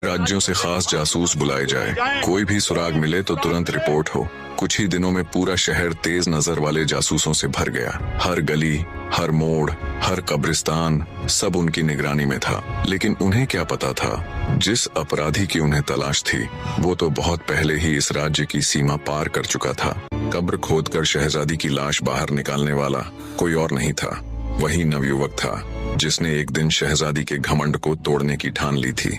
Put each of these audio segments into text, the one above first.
राज्यों से खास जासूस बुलाए जाए, कोई भी सुराग मिले तो तुरंत रिपोर्ट हो। कुछ ही दिनों में पूरा शहर तेज नजर वाले जासूसों से भर गया। हर गली, हर मोड़, हर कब्रिस्तान सब उनकी निगरानी में था। लेकिन उन्हें क्या पता था, जिस अपराधी की उन्हें तलाश थी वो तो बहुत पहले ही इस राज्य की सीमा पार कर चुका था। कब्र खोदकर शहजादी की लाश बाहर निकालने वाला कोई और नहीं था, वही नवयुवक था जिसने एक दिन शहजादी के घमंड को तोड़ने की ठान ली थी।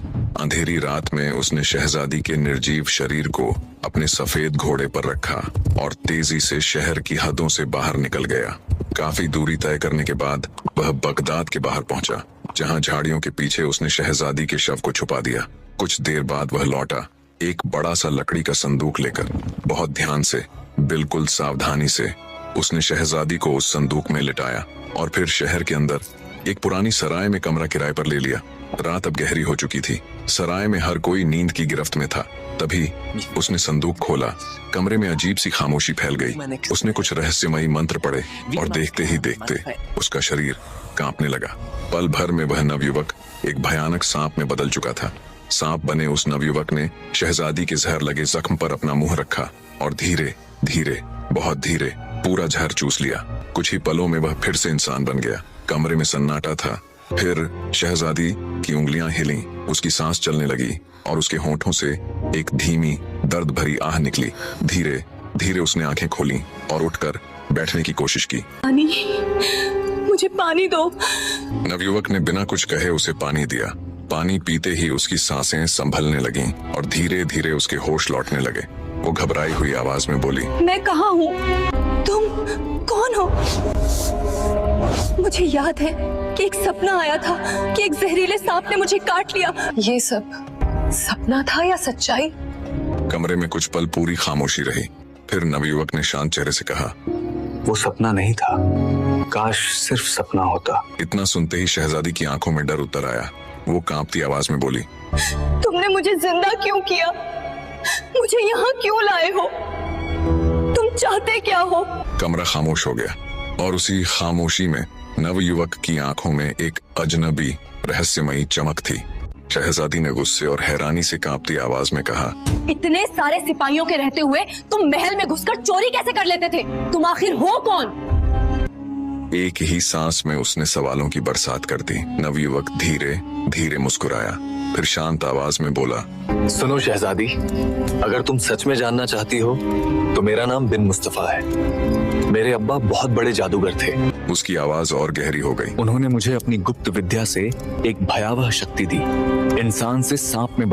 अंधेरी रात में उसने शहजादी के निर्जीव शरीर को अपने सफेद घोड़े पर रखा और तेजी से शहर की हदों से बाहर निकल गया। काफी दूरी तय करने के बाद वह बगदाद के बाहर पहुंचा, जहां झाड़ियों के पीछे उसने शहजादी के शव को छुपा दिया। कुछ देर बाद वह लौटा, एक बड़ा सा लकड़ी का संदूक लेकर। बहुत ध्यान से, बिल्कुल सावधानी से उसने शहजादी को उस संदूक में लिटाया और फिर शहर के अंदर एक पुरानी सराय में कमरा किराए पर ले लिया। रात अब गहरी हो चुकी थी, सराय में हर कोई नींद की गिरफ्त में था। तभी उसने संदूक खोला, कमरे में अजीब सी खामोशी फैल गई। उसने कुछ रहस्यमयी मंत्र पढ़े और देखते ही देखते उसका शरीर कांपने लगा। पल भर में वह नवयुवक एक भयानक सांप में बदल चुका था। सांप बने उस नवयुवक ने शहजादी के जहर लगे जख्म पर अपना मुंह रखा और धीरे धीरे, बहुत धीरे पूरा जहर चूस लिया। कुछ ही पलों में वह फिर से इंसान बन गया। कमरे में सन्नाटा था। फिर शहजादी की उंगलियां हिलीं, उसकी सांस चलने लगी और उसके होंठों से एक धीमी दर्द भरी आह निकली। धीरे धीरे उसने आंखें खोलीं और उठकर बैठने की कोशिश की। पानी, मुझे पानी दो। नवयुवक ने बिना कुछ कहे उसे पानी दिया। पानी पीते ही उसकी सांसें संभलने लगीं और धीरे धीरे उसके होश लौटने लगे। वो घबराई हुई आवाज में बोली, मैं कहाँ हूँ? तुम कौन हो? मुझे याद है कि एक सपना आया था कि एक जहरीले सांप ने मुझे काट लिया। ये सब सपना था या सच्चाई? कमरे में कुछ पल पूरी खामोशी रही। फिर नवयुवक ने शांत चेहरे से कहा, वो सपना नहीं था, काश सिर्फ सपना होता। इतना सुनते ही शहजादी की आंखों में डर उतर आया। वो कांपती आवाज में बोली, तुमने मुझे जिंदा क्यों किया? मुझे यहाँ क्यों लाए हो? तुम चाहते क्या हो? कमरा खामोश हो गया और उसी खामोशी में नवयुवक की आंखों में एक अजनबी रहस्यमयी चमक थी। शहजादी ने गुस्से और हैरानी से कांपती आवाज में कहा, इतने सारे सिपाहियों के रहते हुए तुम महल में घुसकर चोरी कैसे कर लेते थे? तुम आखिर हो कौन? एक ही सांस में उसने सवालों की बरसात कर दी। नवयुवक धीरे धीरे मुस्कुराया, फिर शांत आवाज में बोला, सुनो शहजादी, अगर तुम सच में जानना चाहती हो तो मेरा नाम बिन मुस्तफा है। मेरे अब्बा बहुत बड़े जादूगर थे। उसकी आवाज और गहरी हो गई। उन्होंने मुझे अपनी गुप्त विद्या से एक भयावह शक्ति दी, इंसान से सांप में